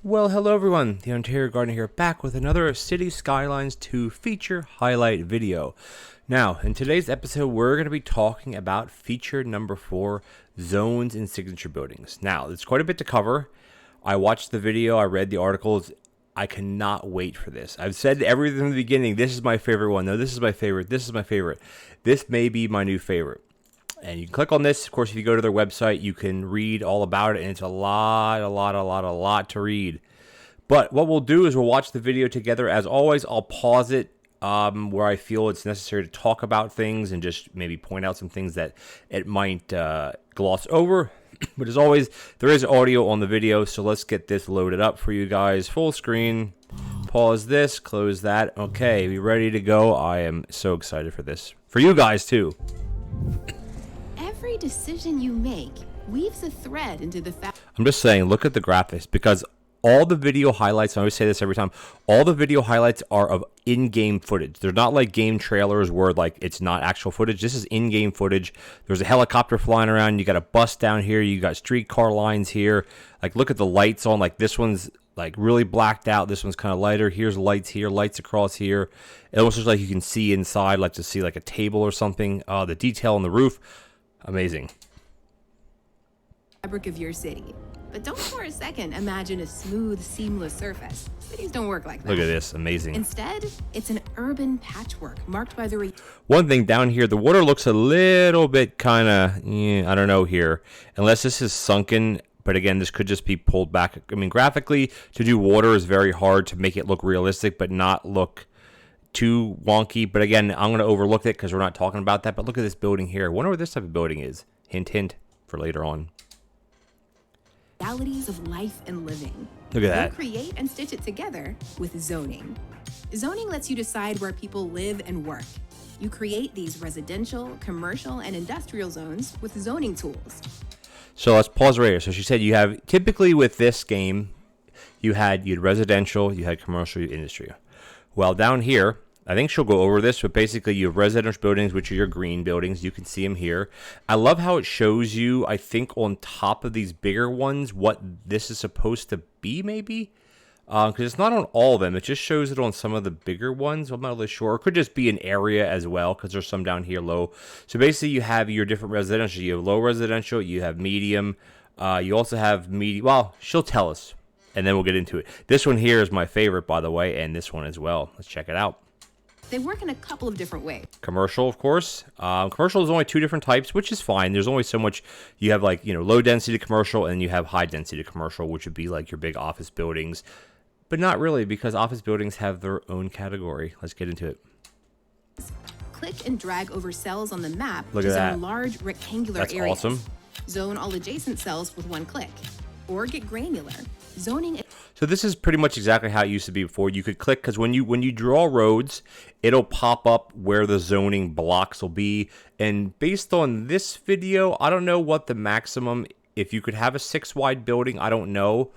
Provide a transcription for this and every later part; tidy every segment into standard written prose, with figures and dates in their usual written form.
Well, hello everyone, TheOntarioGardener here, back with another City Skylines 2 feature highlight video. Now, in today's episode, we're going to be talking about feature number 4, zones in signature buildings. Now, there's quite a bit to cover. I watched the video, I read the articles. I cannot wait for this. I've said everything in the beginning, this is my favorite one. No, this is my favorite. This is my favorite. This may be my new favorite. And you can click on this. Of course, if you go to their website, you can read all about it. And it's a lot to read. But what we'll do is we'll watch the video together. As always, I'll pause it where I feel it's necessary to talk about things and just maybe point out some things that it might gloss over. But as always, there is audio on the video. So let's get this loaded up for you guys. Full screen. Pause this. Close that. Okay, we ready to go? I am so excited for this. For you guys, too. Every decision you make weaves a thread into the I'm just saying, look at the graphics, because all the video highlights, I always say this every time, all the video highlights are of in-game footage. They're not like game trailers where like it's not actual footage. This is in-game footage. There's a helicopter flying around. You got a bus down here. You got streetcar lines here. Like, look at the lights on. Like, this one's like really blacked out. This one's kind of lighter. Here's lights here, lights across here. It almost looks like you can see inside, like to see like a table or something. The detail on the roof. Amazing. Fabric of your city. But don't for a second imagine a smooth, seamless surface. Cities don't work like that. Look at this. Amazing. Instead, it's an urban patchwork marked by the... One thing down here, the water looks a little bit kind of, I don't know here. Unless this is sunken. But again, this could just be pulled back. I mean, graphically, to do water is very hard to make it look realistic, but not look too wonky. But again, I'm going to overlook it because we're not talking about that. But look at this building here. I wonder what this type of building is. Hint, hint, for later on. Realities of life and living. Look at that. You create and stitch it together with zoning. Zoning lets you decide where people live and work. You create these residential, commercial, and industrial zones with zoning tools. So let's pause right here. So she said you have, typically with this game, you had residential, you had commercial, you had industry. Well, down here, I think she'll go over this, but basically you have residential buildings, which are your green buildings. You can see them here. I love how it shows you, I think, on top of these bigger ones, what this is supposed to be, maybe? Because it's not on all of them. It just shows it on some of the bigger ones. I'm not really sure. It could just be an area as well, because there's some down here low. So basically you have your different residential. You have low residential. You have medium. You also have medium. Well, she'll tell us, and then we'll get into it. This one here is my favorite, by the way, and this one as well. Let's check it out. They work in a couple of different ways. Commercial, of course. Commercial is only 2 different types, which is fine. There's only so much. You have like, low density commercial, and you have high density commercial, which would be like your big office buildings. But not really, because office buildings have their own category. Let's get into it. Click and drag over cells on the map Look to at that. zone large rectangular That's areas. awesome. Zone all adjacent cells with one click. Or get granular. Zoning... So this is pretty much exactly how it used to be before. You could click, because when you draw roads, it'll pop up where the zoning blocks will be. And based on this video, I don't know what the maximum, if you could have a 6-wide building, I don't know.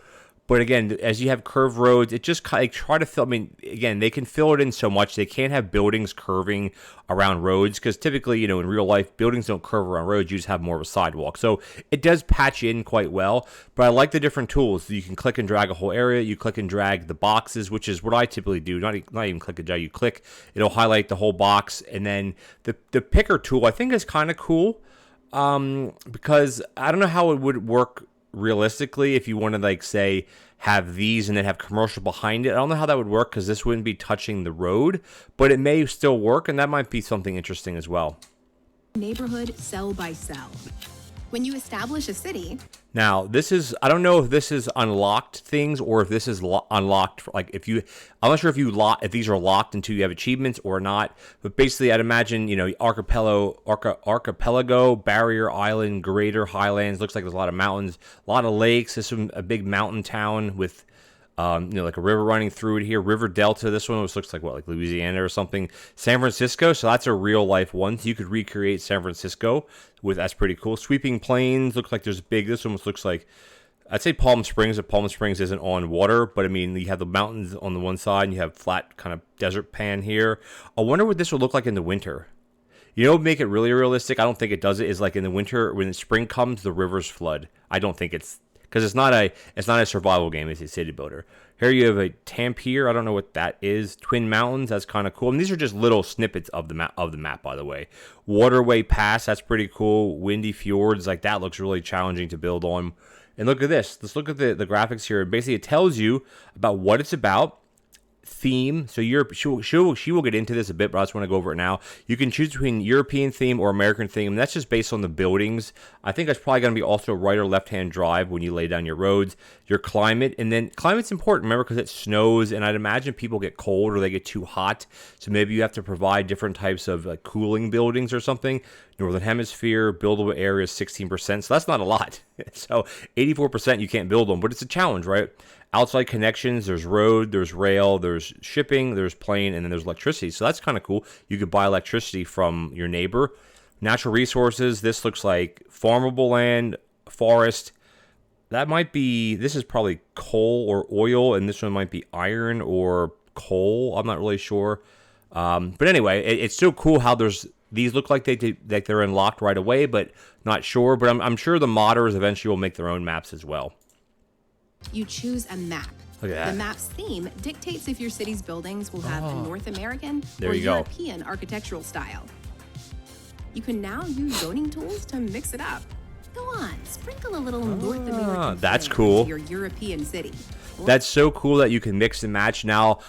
But again, as you have curved roads, it just kind of try to fill. I mean, again, they can fill it in so much. They can't have buildings curving around roads, because typically, in real life, buildings don't curve around roads. You just have more of a sidewalk. So it does patch in quite well. But I like the different tools. You can click and drag a whole area. You click and drag the boxes, which is what I typically do. Not even click and drag. You click, it'll highlight the whole box. And then the picker tool, I think, is kind of cool, because I don't know how it would work realistically if you want to, like, say, have these and then have commercial behind it. I don't know how that would work, because this wouldn't be touching the road, but it may still work, and that might be something interesting as well. Neighborhood cell by cell. When you establish a city... Now, this is, I don't know if this is unlocked things or if this is unlocked, like I'm not sure if these are locked until you have achievements or not, but basically I'd imagine, archipelago, barrier island, greater highlands, looks like there's a lot of mountains, a lot of lakes. This is a big mountain town with, like a river running through it here. River Delta, this one looks like like Louisiana or something. San Francisco, so that's a real life one. So you could recreate San Francisco that's pretty cool. Sweeping plains, looks like there's this almost looks like, I'd say Palm Springs, but Palm Springs isn't on water, but I mean, you have the mountains on the one side and you have flat kind of desert pan here. I wonder what this would look like in the winter. Make it really realistic. I don't think it does it, is like in the winter, when the spring comes, the rivers flood. I don't think it's because it's not a survival game. It's a city builder. Here you have a Tampere. I don't know what that is. Twin Mountains. That's kind of cool. And these are just little snippets of the map, by the way. Waterway Pass. That's pretty cool. Windy Fjords. Like that looks really challenging to build on. And look at this. Let's look at the graphics here. Basically, it tells you about what it's about. Theme. So she will get into this a bit, but I just want to go over it now. You can choose between European theme or American theme. That's just based on the buildings. I think that's probably going to be also right or left-hand drive when you lay down your roads. Your climate, and then climate's important, remember, because it snows, and I'd imagine people get cold or they get too hot. So maybe you have to provide different types of like cooling buildings or something. Northern Hemisphere, buildable area is 16%. So that's not a lot. So 84% you can't build them, but it's a challenge, right? Outside connections, there's road, there's rail, there's shipping, there's plane, and then there's electricity. So that's kind of cool. You could buy electricity from your neighbor. Natural resources, this looks like farmable land, forest. This is probably coal or oil, and this one might be iron or coal. I'm not really sure. But anyway, it's so cool how these look like they're unlocked right away, but not sure. But I'm sure the modders eventually will make their own maps as well. You choose a map. Look at that. The map's theme dictates if your city's buildings will have a North American There or you go. European architectural style. You can now use zoning tools to mix it up. Go on, sprinkle a little North American that's flair cool. into your European city. That's so cool that you can mix and match. Now,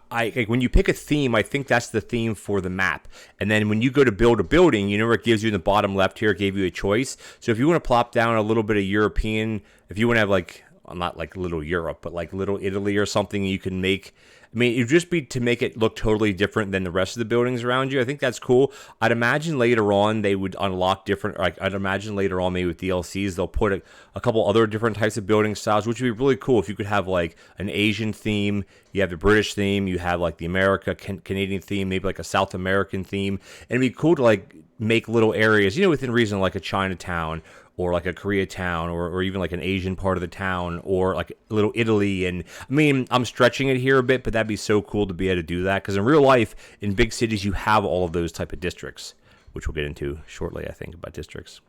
I like when you pick a theme, I think that's the theme for the map. And then when you go to build a building, you know where it gives you in the bottom left here, it gave you a choice. So if you want to plop down a little bit of European, if you want to have like, not like little Europe, but like little Italy or something, you can make. I mean, it would just be to make it look totally different than the rest of the buildings around you. I think that's cool. I'd imagine later on they would unlock different, like I'd imagine later on maybe with DLCs, they'll put a couple other different types of building styles, which would be really cool if you could have like an Asian theme, you have the British theme, you have like the Canadian theme, maybe like a South American theme. And it'd be cool to like make little areas, within reason, like a Chinatown or like a Koreatown or even like an Asian part of the town or like little Italy. And I mean, I'm stretching it here a bit, but that'd be so cool to be able to do that. Because in real life, in big cities, you have all of those type of districts, which we'll get into shortly, I think, about districts.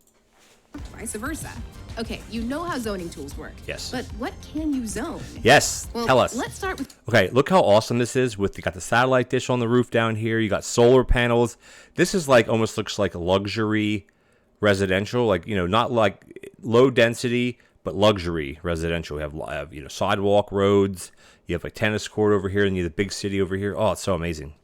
Vice versa. Okay, you know how zoning tools work. Yes. But what can you zone? Yes, Well, tell us. let's start with Okay, look how awesome this is. You got the satellite dish on the roof down here. You got solar panels. This is like almost looks like luxury residential, like not like low density, but luxury residential. We have sidewalk, roads. You have a tennis court over here, and you have the big city over here. Oh, it's so amazing.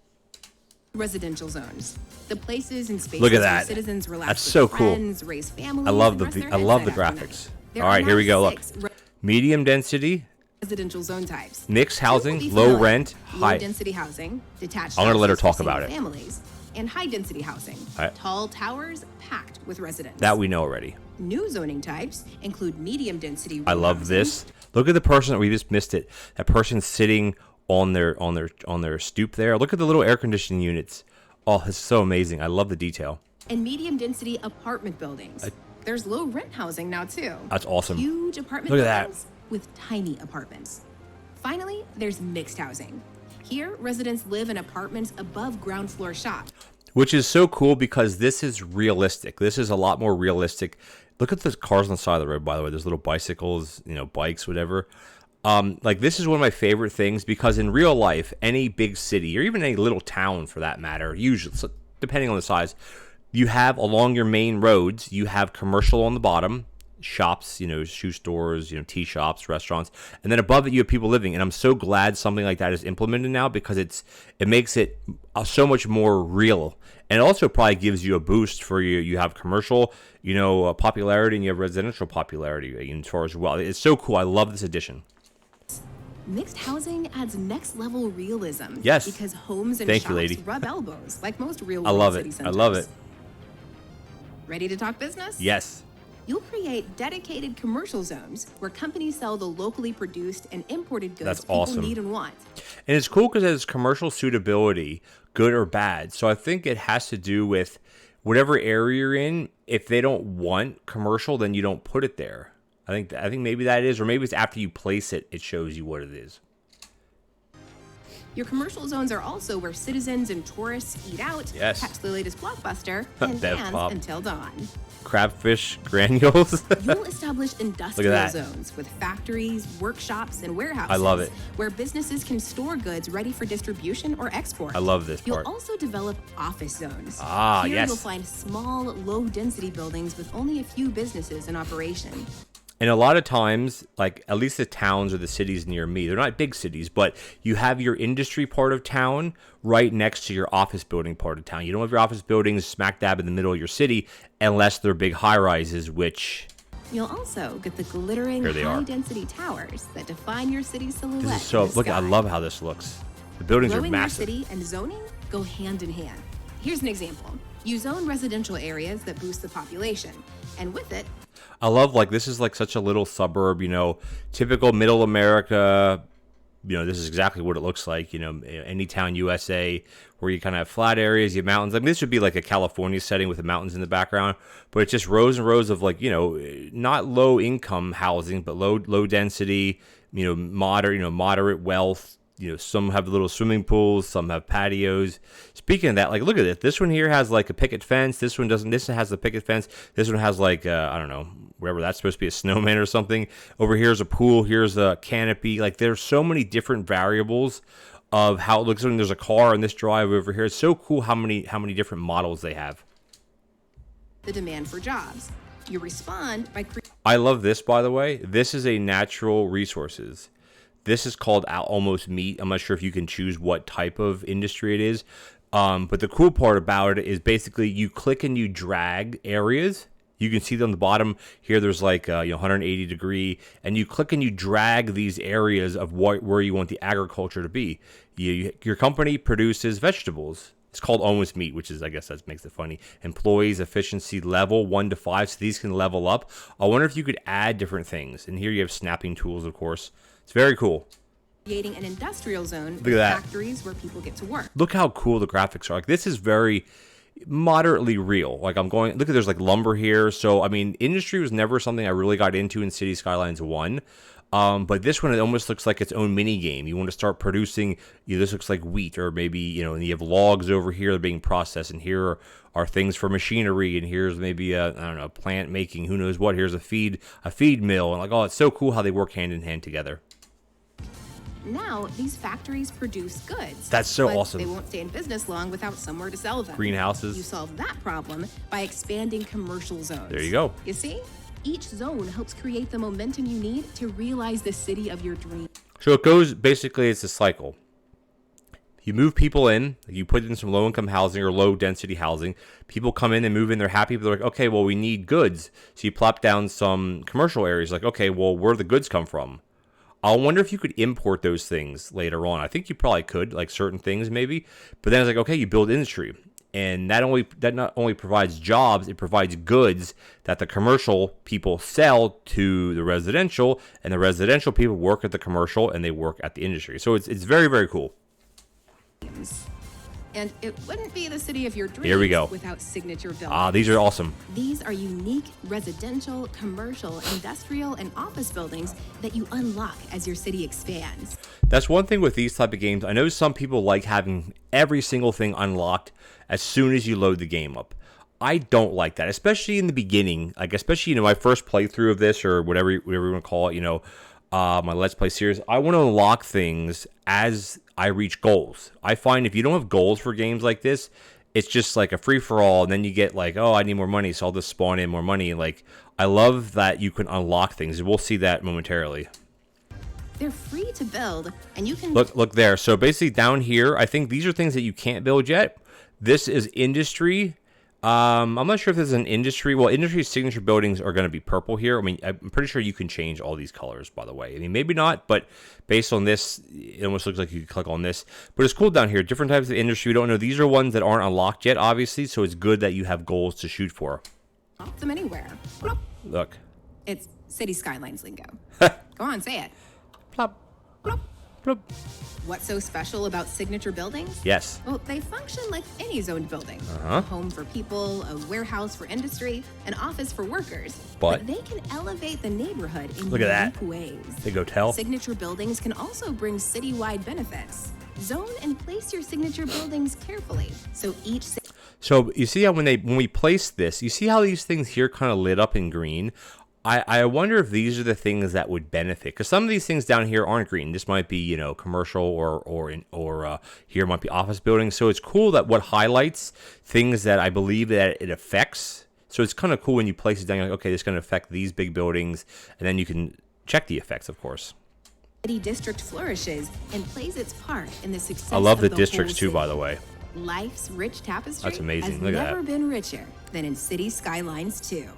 residential zones. The places and spaces Look at where that. citizens relax That's with so cool. friends, raise families, I love and rest the their I heads love out the after night. graphics. There All are right, here now we go. Look, 6 medium density, residential zone types. mixed housing, You'll be low familiar. rent, high. Low density housing, detached I'm gonna let her houses for talk about single it. families, and high density housing, right. tall towers packed with residents. That we know already. New zoning types include medium density. I row love housing, this. Look at the person. We just missed it. That person sitting on their stoop there. Look at the little air conditioning units. Oh, it's so amazing. I love the detail. and medium density apartment buildings. There's low rent housing now too. That's awesome. Huge apartment Look at that. buildings with tiny apartments. Finally, there's mixed housing. Here, residents live in apartments above ground floor shop. Which is so cool because this is realistic. This is a lot more realistic. Look at the cars on the side of the road, by the way. There's little bicycles, bikes, whatever. Like this is one of my favorite things because in real life, any big city or even any little town for that matter, usually, depending on the size, you have along your main roads, you have commercial on the bottom, shops, shoe stores, tea shops, restaurants, and then above it you have people living. And I'm so glad something like that is implemented now because it makes it so much more real. And it also probably gives you a boost for you have commercial, popularity, and you have residential popularity as far as well. It's so cool. I love this addition. Mixed housing adds next level realism. Yes. Because homes and Thank you, shops lady. rub elbows like most real I world love city it. I centers. love it. Ready to talk business? Yes. You'll create dedicated commercial zones where companies sell the locally produced and imported goods That's people awesome. need and want. And it's cool because it has commercial suitability, good or bad. So I think it has to do with whatever area you're in. If they don't want commercial, then you don't put it there. I think maybe that is, or maybe it's after you place it, it shows you what it is. Your commercial zones are also where citizens and tourists eat out, Yes. catch the latest blockbuster, and Dev dance pop. until dawn. Crabfish granules. You'll establish industrial that. zones with factories, workshops, and warehouses. I love it. Where businesses can store goods ready for distribution or export. I love this part. You'll also develop office zones. Ah, Here yes. you'll find small, low-density buildings with only a few businesses in operation. And a lot of times, like at least the towns or the cities near me, they're not big cities, but you have your industry part of town right next to your office building part of town. You don't have your office buildings smack dab in the middle of your city unless they're big high rises, which You'll also get the glittering Here they are. high-density towers that define your city's silhouette. this is so, in the look, I sky. love how this looks. The buildings are Growing your massive. city and zoning go hand in hand. Here's an example. You zone residential areas that boost the population, and with it, I love, like, this is like such a little suburb, typical middle America. This is exactly what it looks like, any town USA where you kind of have flat areas, you have mountains. I mean, this would be like a California setting with the mountains in the background, but it's just rows and rows of not low income housing, but low density, moderate wealth. Some have little swimming pools, some have patios. Speaking of that, like, look at it. This one here has like a picket fence. This one doesn't. This one has a picket fence. This one has like, I don't know, whatever that's supposed to be, a snowman or something. Over here's a pool. Here's a canopy. Like, there's so many different variables of how it looks when there's a car in this drive over here. It's so cool how many different models they have. the demand for jobs. You respond by I love this, by the way. This is a natural resources. This is called almost meat. I'm not sure if you can choose what type of industry it is. But the cool part about it is basically you click and you drag areas. You can see them on the bottom here. There's like 180 degree, and you click and you drag these areas of where you want the agriculture to be. Your company produces vegetables. It's called almost meat, which is, I guess that makes it funny. Employees efficiency level 1 to 5, so these can level up. I wonder if you could add different things. And here you have snapping tools, of course. It's very cool. creating an industrial zone Look with at that. factories where people get to work. Look how cool the graphics are. Like, this is very moderately real. Like, look at, there's like lumber here. So, I mean, industry was never something I really got into in City Skylines 1. But this one, it almost looks like its own mini game. You want to start producing, this looks like wheat, or maybe, and you have logs over here that are being processed, and here are things for machinery, and here's maybe plant making, who knows what. Here's a feed mill, and like, oh, it's so cool how they work hand in hand together. Now, these factories produce goods. That's so but awesome. They won't stay in business long without somewhere to sell them. Greenhouses. You solve that problem by expanding commercial zones. There you go. You see? Each zone helps create the momentum you need to realize the city of your dreams. So it goes, basically, it's a cycle. You move people in, you put in some low-income housing or low-density housing. People come in and move in, they're happy, but they're like, okay, well, we need goods. So you plop down some commercial areas, like, okay, well, where do the goods come from? I wonder if you could import those things later on. I think you probably could, like certain things maybe. But then it's like, okay, you build industry. And that not only provides jobs, it provides goods that the commercial people sell to the residential, and the residential people work at the commercial and they work at the industry. So it's very, very cool. And it wouldn't be the city of your dreams Here we go. without signature buildings. Ah, these are awesome. These are unique residential, commercial, industrial, and office buildings that you unlock as your city expands. That's one thing with these type of games. I know some people like having every single thing unlocked as soon as you load the game up. I don't like that, especially in the beginning. Like, especially, my first playthrough of this, or whatever you want to call it, my Let's Play series. I want to unlock things as I reach goals. I find if you don't have goals for games like this, it's just like a free-for-all, and then you get like, oh, I need more money, so I'll just spawn in more money. Like, I love that you can unlock things, and we'll see that momentarily. They're free to build, and you can Look there. So basically down here, I think these are things that you can't build yet. This is industry. I'm not sure if this is an industry. Well, industry signature buildings are going to be purple here. I mean, I'm pretty sure you can change all these colors, by the way. I mean, maybe not, but based on this, it almost looks like you can click on this. But it's cool down here. Different types of industry. We don't know. These are ones that aren't unlocked yet, obviously, so it's good that you have goals to shoot for. lock them anywhere. Plop. Look. It's City Skylines lingo. Go on, say it. Plop. Plop. Plop. What's so special about signature buildings? Yes. Well, they function like any zoned building. Uh-huh. A home for people, a warehouse for industry, an office for workers. But they can elevate the neighborhood in Look at that. unique ways. Big hotel. Signature buildings can also bring citywide benefits. Zone and place your signature buildings carefully so each So you see how when we place this, you see how these things here kind of lit up in green? I wonder if these are the things that would benefit, because some of these things down here aren't green. This might be, you know, commercial or here might be office buildings. So it's cool that what highlights things that I believe that it affects. So it's kind of cool when you place it down, you're like, okay, this is going to affect these big buildings, and then you can check the effects, of course. city district flourishes and plays its part in the success I love of the districts too, whole by city. the way. Life's rich tapestry That's amazing. has Look at never that. been richer than in City Skylines II.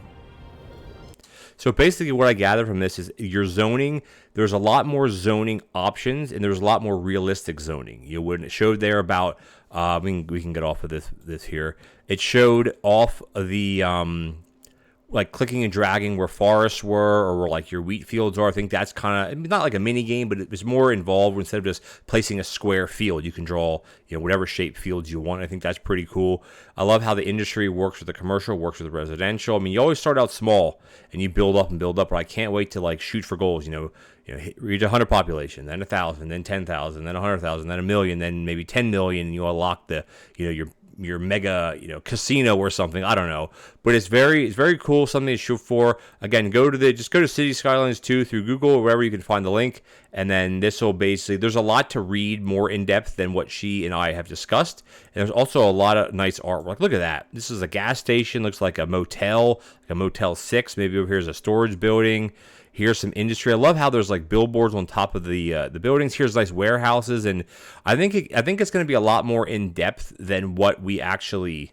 So basically what I gather from this is your zoning, there's a lot more zoning options and there's a lot more realistic zoning. You wouldn't, it showed there about, we can get off of this here. It showed off of the, like clicking and dragging where forests were or where like your wheat fields are. I think that's kind of not like a mini game, but it was more involved. Instead of just placing a square field, you can draw, you know, whatever shape fields you want. I think that's pretty cool. I love how the industry works with the commercial, works with the residential. I mean, you always start out small and you build up and build up, but I can't wait to like shoot for goals, you know, reach 100 population, then 1,000, then 10,000, then 100,000, then 1,000,000, then maybe 10 million, and you unlock the, you know, your mega, you know, casino or something. I don't know, but it's very cool. Something to shoot for. Again, just go to City Skylines 2 through Google or wherever you can find the link, and then this will basically. There's a lot to read more in depth than what she and I have discussed, and there's also a lot of nice artwork. Look at that. This is a gas station. Looks like a motel, like a Motel 6. Maybe over here is a storage building. Here's some industry. I love how there's like billboards on top of the buildings. Here's nice warehouses, and I think it's going to be a lot more in depth than what we actually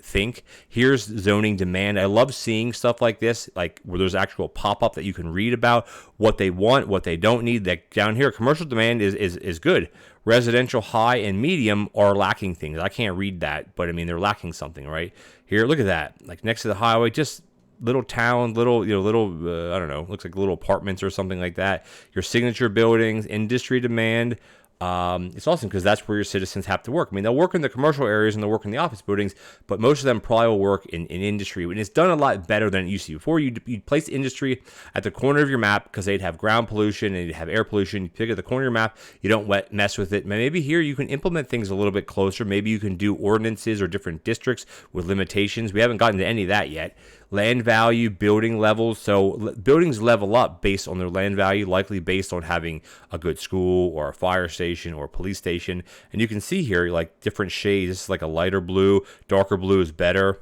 think. Here's zoning demand. I love seeing stuff like this, like where there's actual pop up that you can read about what they want, what they don't need. That down here, commercial demand is good. Residential high and medium are lacking things. I can't read that, but I mean they're lacking something, right? Here, look at that. Like next to the highway, just little town, I don't know, looks like little apartments or something like that. Your signature buildings, industry demand. It's awesome because that's where your citizens have to work. I mean, they'll work in the commercial areas and they'll work in the office buildings, but most of them probably will work in industry. And it's done a lot better than it used to. Before, you'd place industry at the corner of your map because they'd have ground pollution and you'd have air pollution. You pick at the corner of your map, you don't mess with it. Maybe here you can implement things a little bit closer. Maybe you can do ordinances or different districts with limitations. We haven't gotten to any of that yet. Land value, building levels. So buildings level up based on their land value, likely based on having a good school or a fire station or a police station. And you can see here like different shades. This is like a lighter blue, darker blue is better.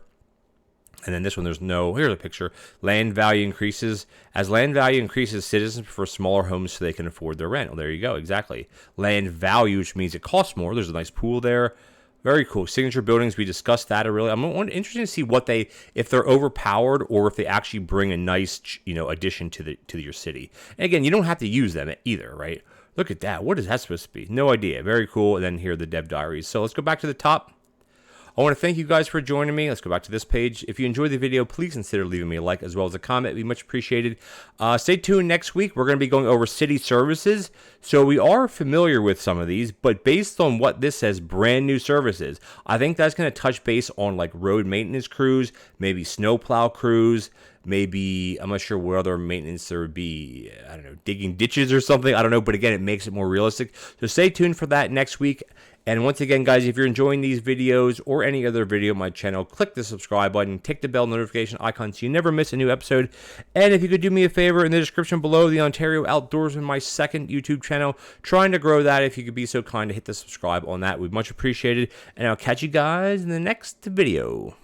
And then this one, here's a picture. Land value increases. As land value increases, citizens prefer smaller homes so they can afford their rent. Well, there you go, exactly. Land value, which means it costs more. There's a nice pool there. Very cool. Signature buildings, we discussed that. I'm interested to see if they're overpowered or if they actually bring a nice, addition to your city. And again, you don't have to use them either, right? Look at that. What is that supposed to be? No idea. Very cool. And then here are the dev diaries. So let's go back to the top. I want to thank you guys for joining me. Let's go back to this page. If you enjoyed the video, please consider leaving me a like as well as a comment. It'd be much appreciated. Stay tuned next week. We're going to be going over city services. So we are familiar with some of these, but based on what this says, brand new services, I think that's going to touch base on like road maintenance crews, maybe snowplow crews, maybe, I'm not sure what other maintenance there would be. I don't know, digging ditches or something. I don't know. But again, it makes it more realistic. So stay tuned for that next week. And once again, guys, if you're enjoying these videos or any other video on my channel, click the subscribe button, tick the bell notification icon so you never miss a new episode. And if you could do me a favor, in the description below, the Ontario Outdoorsman, my second YouTube channel, trying to grow that. If you could be so kind to hit the subscribe on that, we'd much appreciated. And I'll catch you guys in the next video.